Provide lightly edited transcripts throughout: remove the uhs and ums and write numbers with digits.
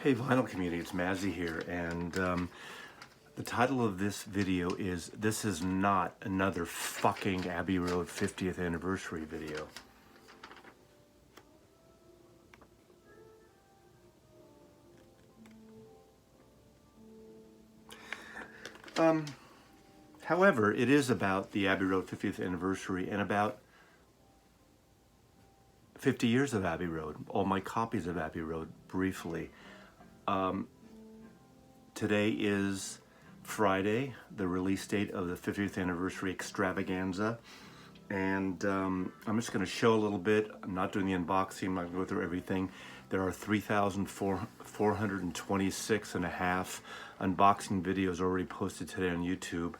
Hey vinyl community, it's Mazzy here, and the title of this video is This Is Not Another Fucking Abbey Road 50th Anniversary Video. However, it is about the Abbey Road 50th Anniversary and about 50 years of Abbey Road, all my copies of Abbey Road briefly. Today is Friday, the release date of the 50th anniversary extravaganza, and I'm just going to show a little bit. I'm not doing the unboxing, I'm not going to go through everything. There are 3,426 and a half unboxing videos already posted today on YouTube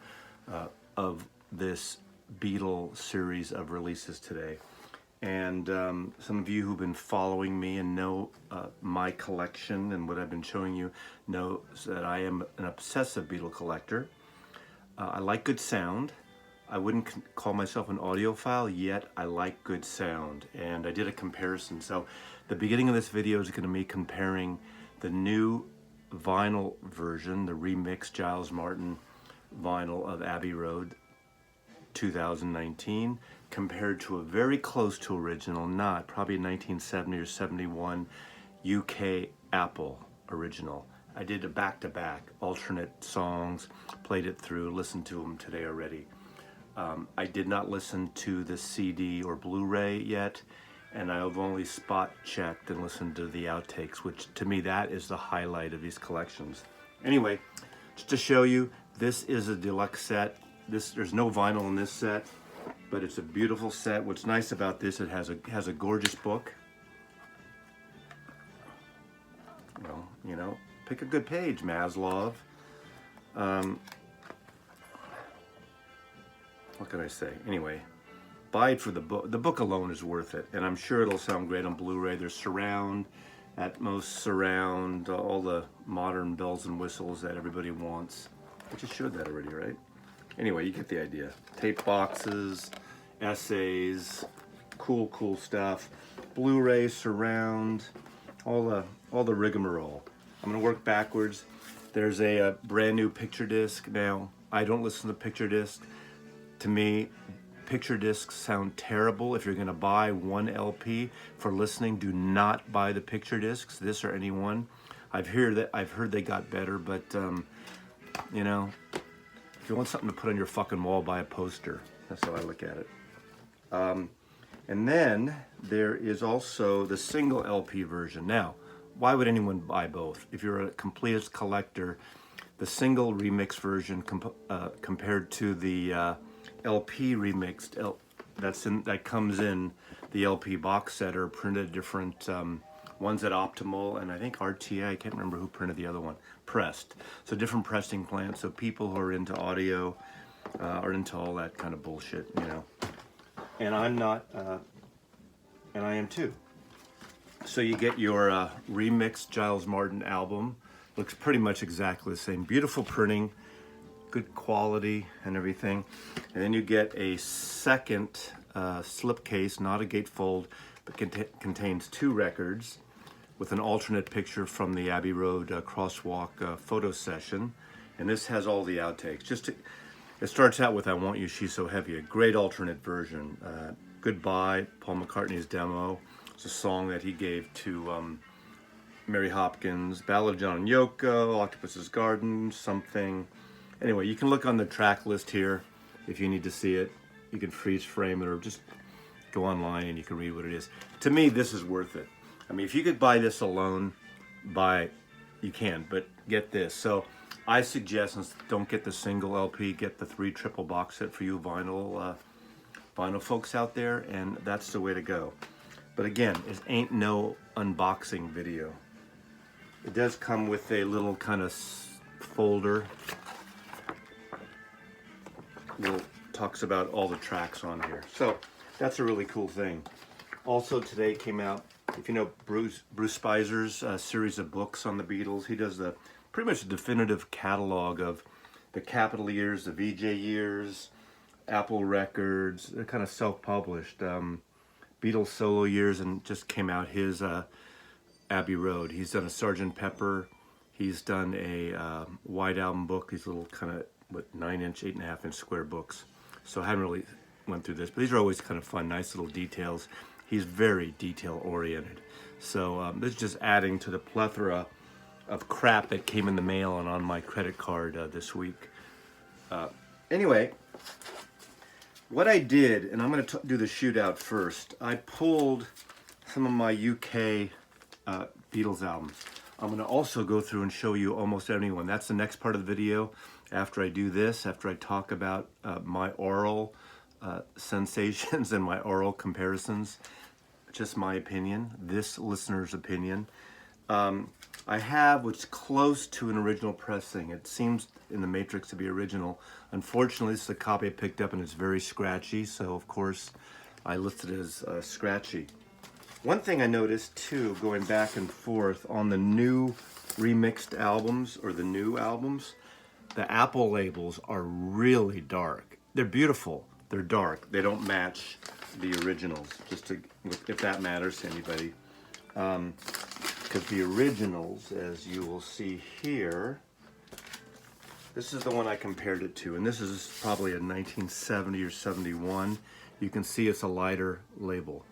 of this Beatle series of releases today. And some of you who've been following me and know my collection and what I've been showing you know that I am an obsessive Beatle collector. I like good sound. I wouldn't call myself an audiophile, yet I like good sound. And I did a comparison. So the beginning of this video is going to be comparing the new vinyl version, the remixed Giles Martin vinyl of Abbey Road 2019, compared to a very close to original, not probably 1970 or 71 UK Apple original. I did a back-to-back, alternate songs, played it through, listened to them today already. I did not listen to the CD or Blu-ray yet, and I've only spot checked and listened to the outtakes, which to me that is the highlight of these collections. Anyway, just to show you, this is a deluxe set. There's no vinyl in this set, but it's a beautiful set. What's nice about this, it has a gorgeous book. Well, you know, pick a good page, Maslov. What can I say? Anyway, buy it for the book. The book alone is worth it, and I'm sure it'll sound great on Blu-ray. There's surround, Atmos surround, all the modern bells and whistles that everybody wants. I just showed that already, right? Anyway, you get the idea. Tape boxes, essays, cool stuff. Blu-ray, surround, all the rigmarole. I'm gonna work backwards. There's a brand new picture disc. Now, I don't listen to picture disc. To me, picture discs sound terrible. If you're gonna buy one LP for listening, do not buy the picture discs, this or any one. I've heard they got better, but you know, if you want something to put on your fucking wall, buy a poster. That's how I look at it. And then there is also the single LP version. Now, why would anyone buy both? If you're a completist collector, the single remix version compared to the LP remixed, that comes in the LP box set are printed different. One's at Optimal, and I think RTA, I can't remember who printed the other one, pressed. So different pressing plants, so people who are into audio are into all that kind of bullshit, you know. And I'm not, and I am too. So you get your remixed Giles Martin album. Looks pretty much exactly the same. Beautiful printing, good quality and everything. And then you get a second slipcase, not a gatefold, but contains two records with an alternate picture from the Abbey Road crosswalk photo session. And this has all the outtakes. It starts out with I Want You, She's So Heavy, a great alternate version. Goodbye, Paul McCartney's demo. It's a song that he gave to Mary Hopkins, Ballad of John and Yoko, Octopus's Garden, something. Anyway, you can look on the track list here if you need to see it. You can freeze frame it or just go online and you can read what it is. To me, this is worth it. I mean, if you could buy this alone, you can, but get this. So I suggest, don't get the single LP, get the 3 triple box set for you vinyl folks out there, and that's the way to go. But again, it ain't no unboxing video. It does come with a little kind of folder. Talks about all the tracks on here. So that's a really cool thing. Also today came out, if you know Bruce Spizer's series of books on the Beatles, he does pretty much a definitive catalog of the Capitol years, the VJ years, Apple Records. They're kind of self-published. Beatles solo years, and just came out his Abbey Road. He's done a Sgt. Pepper. He's done a White Album book. These little kind of, what, 9-inch, 8.5-inch square books. So I haven't really went through this, but these are always kind of fun, nice little details. He's very detail-oriented. So this is just adding to the plethora of crap that came in the mail and on my credit card this week. Anyway, what I did, and I'm going to do the shootout first, I pulled some of my UK Beatles albums. I'm going to also go through and show you almost anyone. That's the next part of the video. After I do this, after I talk about my oral sensations and my oral comparisons, just my opinion, this listener's opinion. I have what's close to an original pressing. It seems in the Matrix to be original. Unfortunately, this is a copy I picked up and it's very scratchy, so of course I listed it as scratchy. One thing I noticed too, going back and forth on the new remixed albums or the new albums, the Apple labels are really dark. They're beautiful, they're dark. They don't match the originals, just to, if that matters to anybody. Because the originals, as you will see here, this is the one I compared it to, and this is probably a 1970 or 71. You can see it's a lighter label.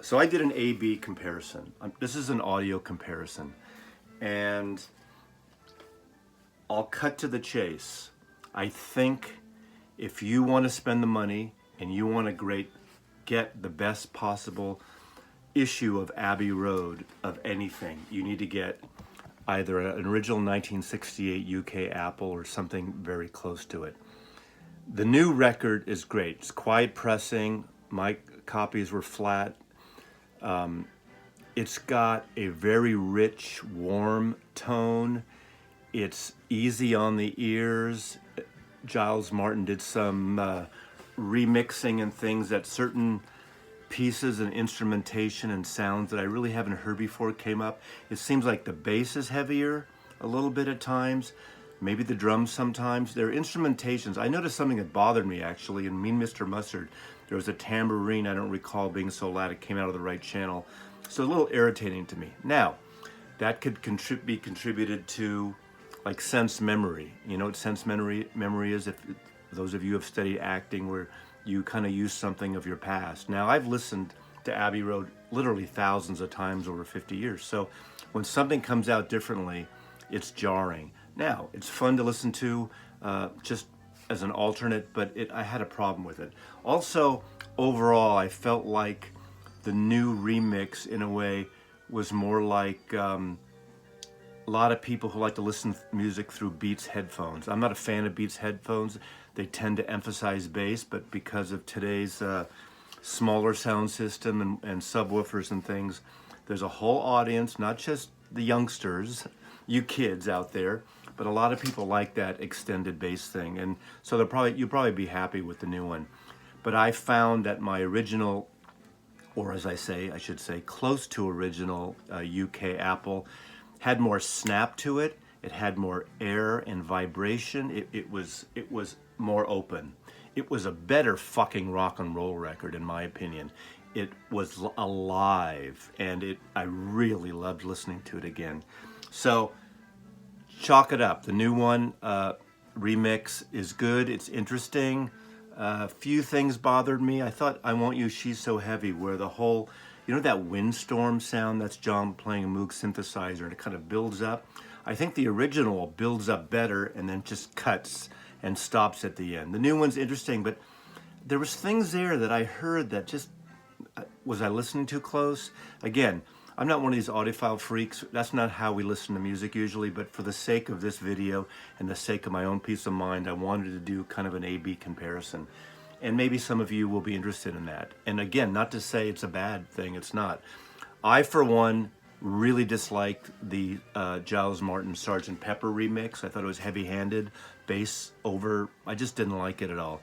So I did an A-B comparison. This is an audio comparison, and I'll cut to the chase. I think if you want to spend the money and you want to get the best possible issue of Abbey Road of anything, you need to get either an original 1968 UK Apple or something very close to it. The new record is great. It's quiet pressing. My copies were flat. It's got a very rich, warm tone. It's easy on the ears. Giles Martin did some remixing and things that certain pieces and instrumentation and sounds that I really haven't heard before came up. It seems like the bass is heavier a little bit at times, maybe the drums sometimes. Their instrumentations, I noticed something that bothered me actually in Mean Mr. Mustard. There was a tambourine, I don't recall being so loud, it came out of the right channel. So a little irritating to me. Now, that could be contributed to like sense memory. You know what sense memory is? If those of you who have studied acting, where you kind of use something of your past. Now, I've listened to Abbey Road literally thousands of times over 50 years. So when something comes out differently, it's jarring. Now, it's fun to listen to just as an alternate, but I had a problem with it. Also, overall, I felt like the new remix, in a way, was more like a lot of people who like to listen to music through Beats headphones. I'm not a fan of Beats headphones. They tend to emphasize bass, but because of today's smaller sound system and subwoofers and things, there's a whole audience, not just the youngsters, you kids out there, but a lot of people like that extended bass thing. And so you'll probably be happy with the new one. But I found that my original, or as I should say, close to original UK Apple, had more snap to it. It had more air and vibration. It was more open. It was a better fucking rock and roll record, in my opinion. It was alive, and I really loved listening to it again. So chalk it up. The new one remix is good. It's interesting. A few things bothered me. I thought I Want You, She's So Heavy, where the whole, you know that windstorm sound? That's John playing a Moog synthesizer, and it kind of builds up. I think the original builds up better and then just cuts and stops at the end. The new one's interesting, but there was things there that I heard that just, was I listening too close? Again, I'm not one of these audiophile freaks. That's not how we listen to music usually, but for the sake of this video and the sake of my own peace of mind, I wanted to do kind of an A-B comparison. And maybe some of you will be interested in that. And again, not to say it's a bad thing, it's not. I, for one, really disliked the Giles Martin Sgt. Pepper remix. I thought it was heavy-handed, bass over. I just didn't like it at all.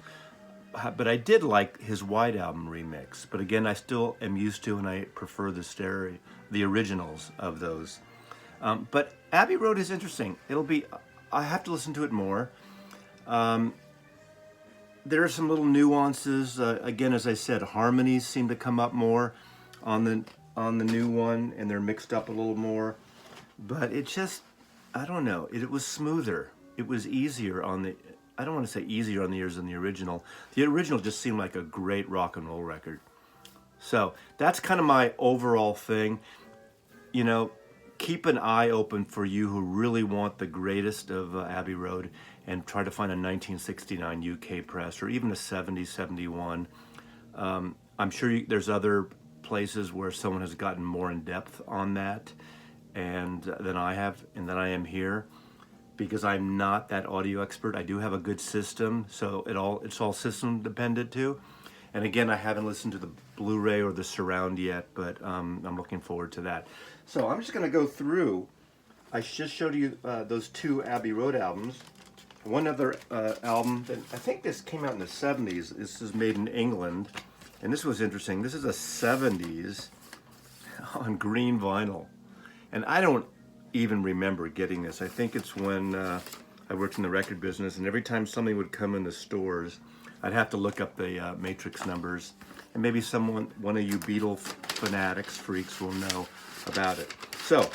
But I did like his White Album remix. But again, I still am used to and I prefer the originals of those. But Abbey Road is interesting. I have to listen to it more. There are some little nuances. Again, as I said, harmonies seem to come up more on the on the new one, and they're mixed up a little more. But it just, I don't know, it was smoother. It was easier on the, I don't want to say easier on the ears than the original. The original just seemed like a great rock and roll record. So that's kind of my overall thing. You know, keep an eye open for you who really want the greatest of Abbey Road, and try to find a 1969 UK press, or even a 70, 71. I'm sure there's other places where someone has gotten more in depth on that and than I have, and than I am here, because I'm not that audio expert. I do have a good system, so it's all system dependent too. And again, I haven't listened to the Blu-ray or the surround yet, but I'm looking forward to that. So I'm just going to go through. I just showed you those two Abbey Road albums. One other album that I think this came out in the 70s. This is made in England, and this was interesting. This is a 70s on green vinyl. And I don't even remember getting this. I think it's when I worked in the record business, and every time something would come in the stores, I'd have to look up the matrix numbers, and maybe one of you Beatle fanatics, freaks, will know about it. So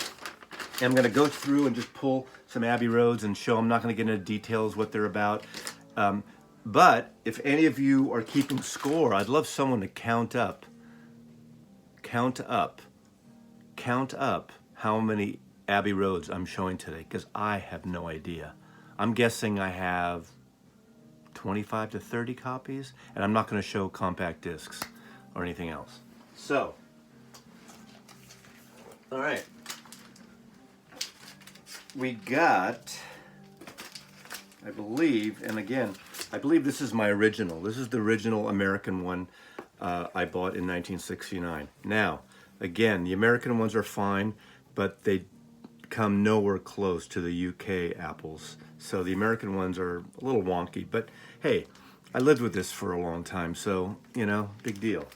I'm going to go through and just pull some Abbey Roads and show. I'm not going to get into details what they're about. But if any of you are keeping score, I'd love someone to count up how many Abbey Roads I'm showing today, because I have no idea. I'm guessing I have 25 to 30 copies, and I'm not going to show compact discs or anything else. So, all right. We got, I believe, and again, I believe this is my original. This is the original American one I bought in 1969. Now, again, the American ones are fine, but they come nowhere close to the UK apples. So the American ones are a little wonky, but hey, I lived with this for a long time, so, you know, big deal.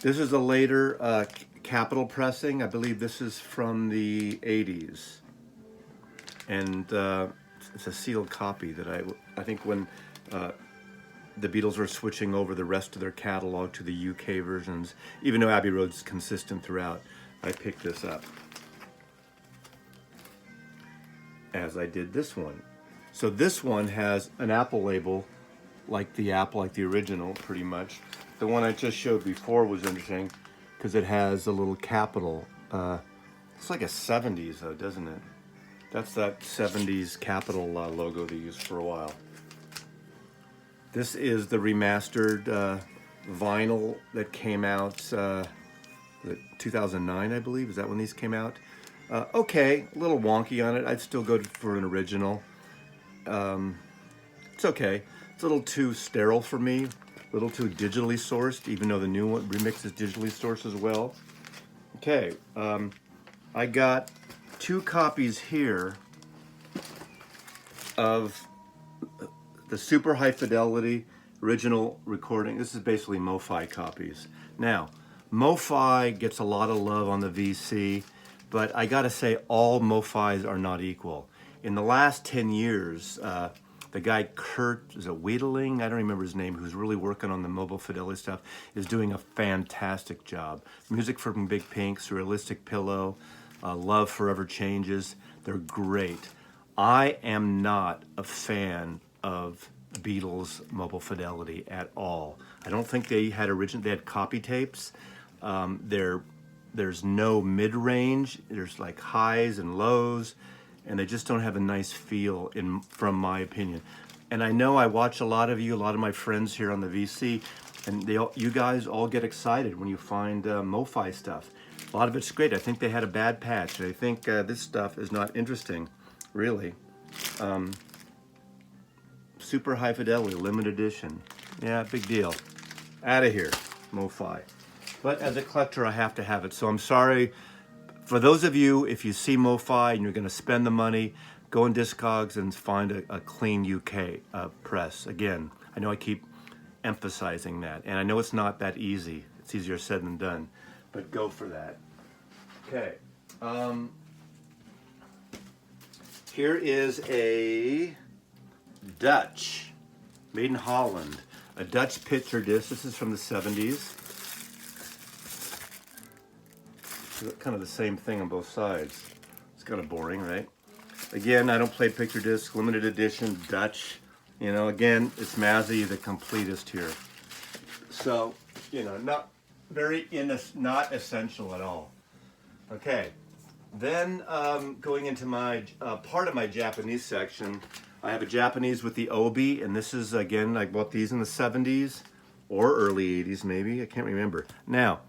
This is a later Capitol pressing. I believe this is from the 80s. And it's a sealed copy that I think when the Beatles were switching over the rest of their catalog to the UK versions, even though Abbey Road's consistent throughout, I picked this up, as I did this one. So this one has an Apple label, like the original, pretty much. The one I just showed before was interesting, because it has a little Capitol. It's like a 70s, though, doesn't it? That's that 70s Capitol logo they used for a while. This is the remastered vinyl that came out 2009, I believe. Is that when these came out? Okay, a little wonky on it. I'd still go for an original. It's okay. It's a little too sterile for me, a little too digitally sourced, even though the new one remix is digitally sourced as well. Okay, I got 2 copies here of the super high fidelity original recording. This is basically MoFi copies. Now, MoFi gets a lot of love on the VC, but I gotta say, all MoFis are not equal. In the last 10 years, the guy Kurt, is it Wiedeling? I don't remember his name, who's really working on the mobile fidelity stuff, is doing a fantastic job. Music from Big Pink, Surrealistic Pillow, Love Forever Changes, they're great. I am not a fan of Beatles mobile fidelity at all. I don't think they had copy tapes. There's no mid-range, there's like highs and lows, and they just don't have a nice feel, from my opinion. And I know I watch a lot of my friends here on the VC, and you guys all get excited when you find MoFi stuff. A lot of it's great. I think they had a bad patch. I think this stuff is not interesting, really. Super high fidelity, limited edition. Yeah, big deal. Out of here, MoFi. But as a collector, I have to have it. So I'm sorry. For those of you, if you see MoFi and you're going to spend the money, go in Discogs and find a clean UK press. Again, I know I keep emphasizing that, and I know it's not that easy. It's easier said than done, but go for that. Okay. Here is a Dutch, made in Holland, a Dutch picture disc. This is from the 70s. kind of the same thing on both sides. It's kind of boring, right? Again, I don't play picture disc, limited edition, Dutch. You know, again, it's Mazzy, the completist here. So, you know, not essential at all. Okay, then going into my part of my Japanese section, I have a Japanese with the Obi, and this is, again, I bought these in the 70s or early 80s maybe, I can't remember. Now,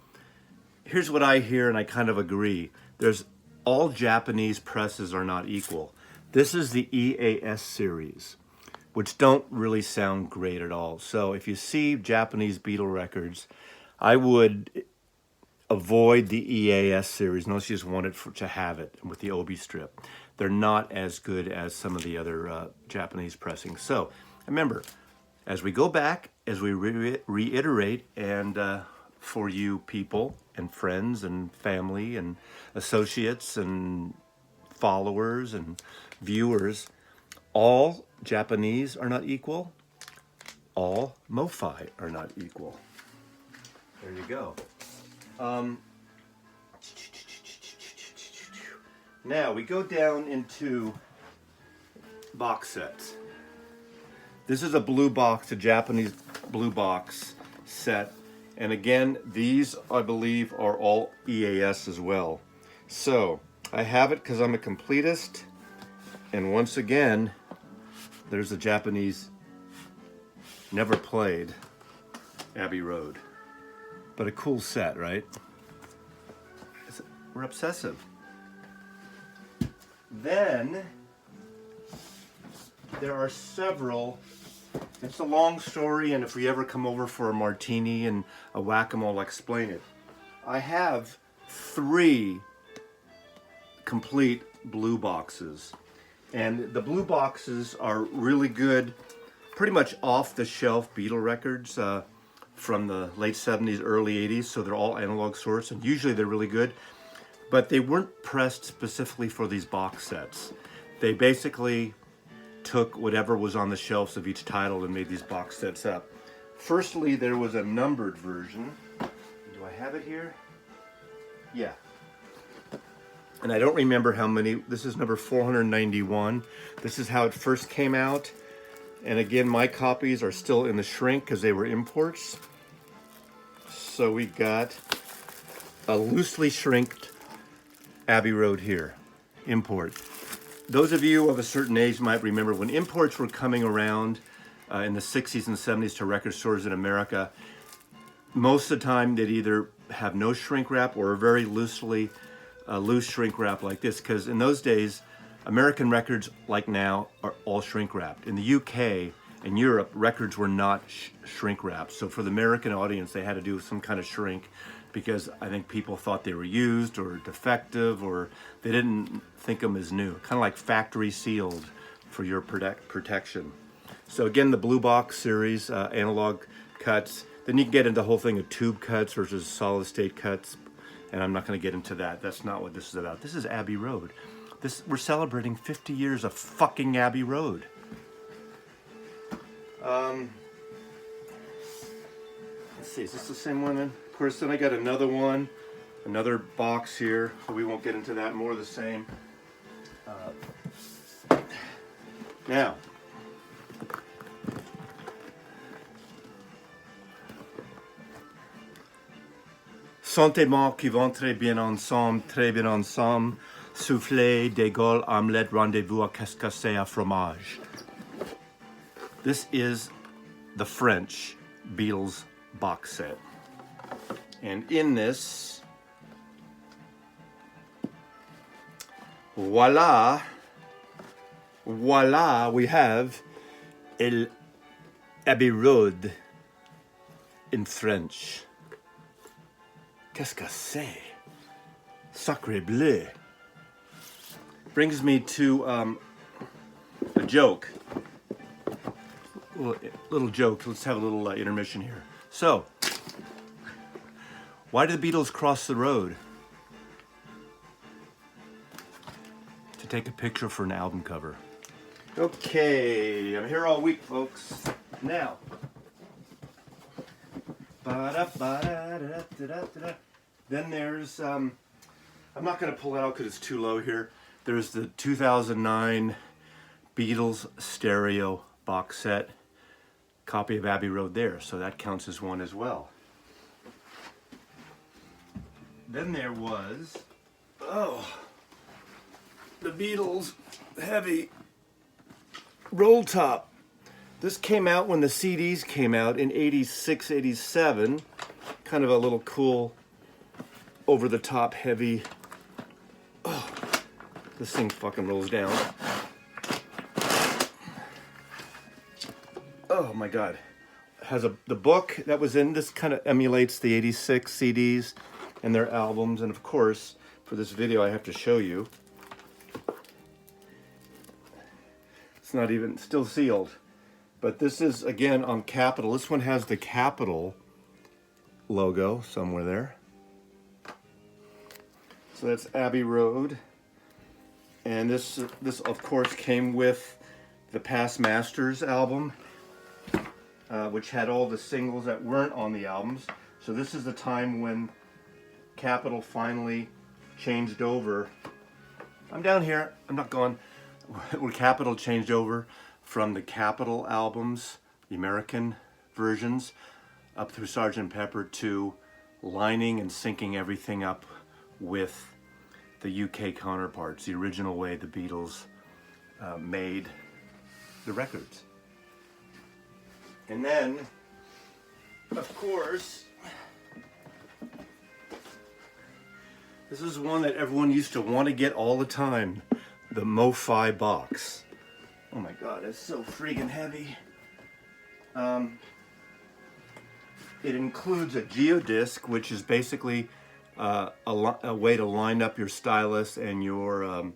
here's what I hear, and I kind of agree. All Japanese presses are not equal. This is the EAS series, which don't really sound great at all. So if you see Japanese Beatle records, I would avoid the EAS series unless you just want it to have it with the Obi strip. They're not as good as some of the other Japanese pressings. So remember, as we go back, as we reiterate, and for you people and friends and family and associates and followers and viewers, all Japanese are not equal. All MoFi are not equal. There you go. Now we go down into box sets. This is a blue box, a Japanese blue box set. And again, these, I believe, are all EAS as well. So I have it because I'm a completist. And once again, there's a Japanese, never played, Abbey Road. But a cool set, right? We're obsessive. Then there are several. It's a long story, and if we ever come over for a martini and a whack-a-mole, I'll explain it. I have 3 complete blue boxes. And the blue boxes are really good, pretty much off-the-shelf Beatle records from the late 70s, early 80s, so they're all analog source, and usually they're really good. But they weren't pressed specifically for these box sets. They basically took whatever was on the shelves of each title and made these box sets up. Firstly, there was a numbered version. Do I have it here? Yeah. And I don't remember how many. This is number 491. This is how it first came out. And again, my copies are still in the shrink because they were imports. So we got a loosely shrinked Abbey Road here, import. Those of you of a certain age might remember when imports were coming around in the 60s and 70s to record stores in America. Most of the time they'd either have no shrink wrap or a very loose shrink wrap like this, because in those days American records, like now, are all shrink wrapped. In the UK and Europe, records were not shrink wrapped. So for the American audience, they had to do some kind of shrink because I think people thought they were used or defective, or they didn't think them as new. Kind of like factory sealed for your protection. So again, the Blue Box series, analog cuts. Then you can get into the whole thing of tube cuts versus solid state cuts. And I'm not going to get into that. That's not what this is about. This is Abbey Road. We're celebrating 50 years of fucking Abbey Road. Let's see, is this the same one then? Of course, then I got another one, another box here, so we won't get into that, more of the same. Now, sentiments qui vont très bien ensemble, soufflé, de Gaulle, omelette, rendezvous à cascassé à fromage. This is the French Beatles box set. And in this, voila, we have El Abbey Road in French. Qu'est-ce que c'est? Sacré bleu. Brings me to a joke. Little joke. Let's have a little intermission here. So, why did the Beatles cross the road? To take a picture for an album cover. Okay, I'm here all week, folks. Now, then there's I'm not going to pull it out because it's too low here. There's the 2009 Beatles stereo box set, copy of Abbey Road there, so that counts as one as well. Then there was, the Beatles heavy roll top. This came out when the CDs came out in 86, 87. Kind of a little cool, over-the-top heavy. Oh, this thing fucking rolls down. Oh my God. Has the book that was in this kind of emulates the 86 CDs and their albums. And of course, for this video, I have to show you. It's not even, still sealed. But this is, again, on Capitol. This one has the Capitol logo somewhere there. So that's Abbey Road. And this of course, came with the Past Masters album, which had all the singles that weren't on the albums. So this is the time when Capitol finally changed over. I'm down here, I'm not going. Where Capitol changed over from the Capitol albums, the American versions, up through Sgt. Pepper, to lining and syncing everything up with the UK counterparts, the original way the Beatles made the records. And then, of course, this is one that everyone used to want to get all the time, the Mo-Fi box. Oh my God, it's so freaking heavy. It includes a geodisc, which is basically a way to line up your stylus and your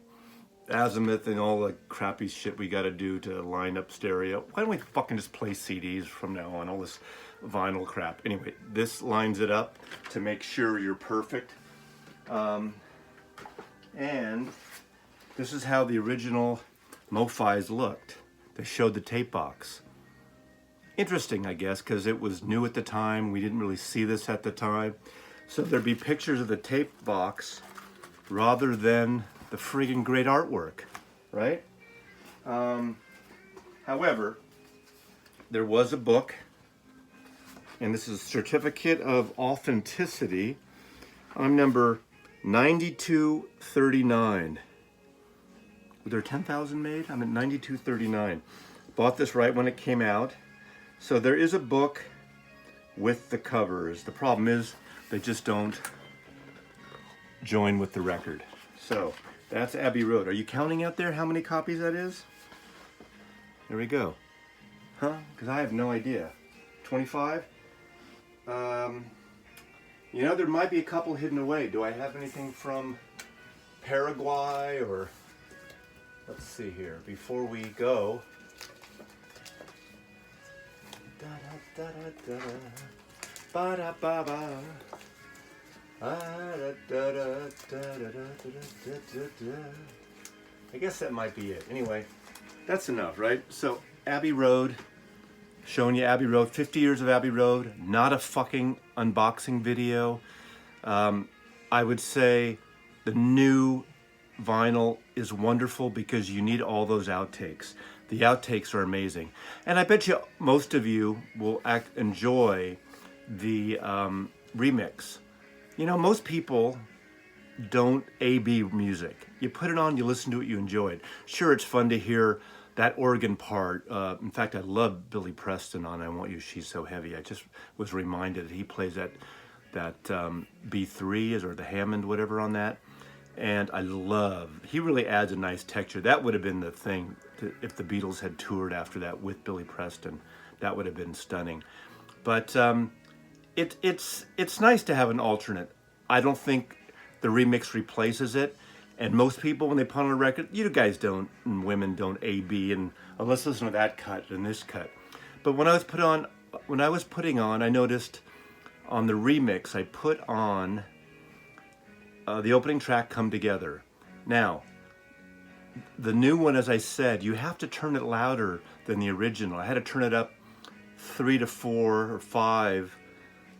azimuth and all the crappy shit we gotta do to line up stereo. Why don't we fucking just play CDs from now on, all this vinyl crap. Anyway, this lines it up to make sure you're perfect. And this is how the original Mo-Fis looked. They showed the tape box. Interesting, I guess, because it was new at the time. We didn't really see this at the time. So there'd be pictures of the tape box rather than the friggin' great artwork, right? However, there was a book, and this is a certificate of authenticity. I'm number 9239. Were there 10,000 made? I'm at 9239. Bought this right when it came out. So there is a book with the covers. The problem is they just don't join with the record. So that's Abbey Road. Are you counting out there how many copies that is? There we go. Huh? Because I have no idea. 25? You know, there might be a couple hidden away. Do I have anything from Paraguay or... Let's see here. Before we go... I guess that might be it. Anyway, that's enough, right? So, Abbey Road, showing you Abbey Road, 50 years of Abbey Road, not a fucking unboxing video. I would say the new vinyl is wonderful because you need all those outtakes. The outtakes are amazing. And I bet you most of you will enjoy the remix. You know, most people don't A-B music. You put it on, you listen to it, you enjoy it. Sure, it's fun to hear that organ part. In fact, I love Billy Preston on I Want You, She's So Heavy. I just was reminded that he plays that B3 or the Hammond, whatever on that. And he really adds a nice texture. That would have been the thing if the Beatles had toured after that with Billy Preston. That would have been stunning. But it's nice to have an alternate. I don't think the remix replaces it. And most people, when they put on a record, you guys don't, and women don't A-B, and let's listen to that cut and this cut. But when I was putting on, I noticed on the remix, I put on the opening track, Come Together. Now, the new one, as I said, you have to turn it louder than the original. I had to turn it up 3 to 4 or 5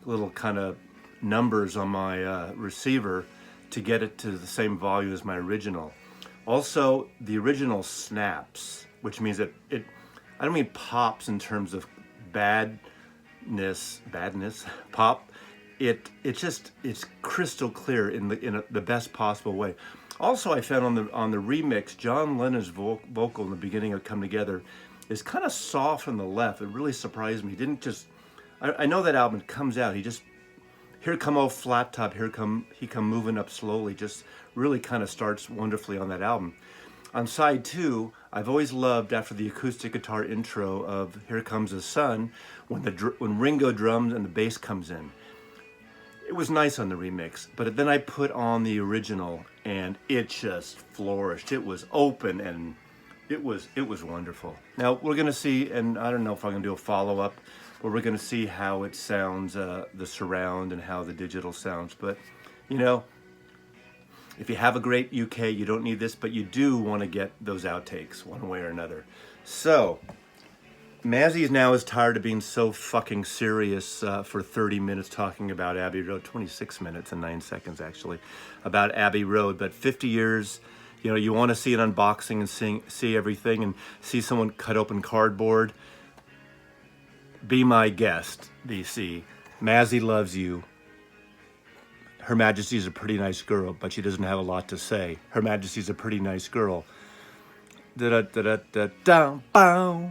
little kind of numbers on my receiver to get it to the same volume as my original. Also, the original snaps, which means that I don't mean pops in terms of badness, pop. It's crystal clear in the best possible way. Also, I found on the remix, John Lennon's vocal in the beginning of Come Together is kind of soft on the left. It really surprised me. He didn't just, I know that album comes out, he just, here come old flat top, he come moving up slowly, just really kind of starts wonderfully on that album. On side 2, I've always loved after the acoustic guitar intro of Here Comes the Sun, when Ringo drums and the bass comes in. It was nice on the remix, but then I put on the original and it just flourished. It was open and it was wonderful. Now we're gonna see, and I don't know if I'm gonna do a follow-up, but we're gonna see how it sounds, the surround and how the digital sounds. But you know, if you have a great UK, you don't need this, but you do want to get those outtakes one way or another. So Mazzy now is tired of being so fucking serious for 30 minutes talking about Abbey Road, 26 minutes and 9 seconds actually, about Abbey Road. But 50 years, you know, you want to see an unboxing and see everything and see someone cut open cardboard. Be my guest, DC. Mazzy loves you. Her Majesty's a pretty nice girl, but she doesn't have a lot to say. Her Majesty's a pretty nice girl. Da da da da da da. Bow.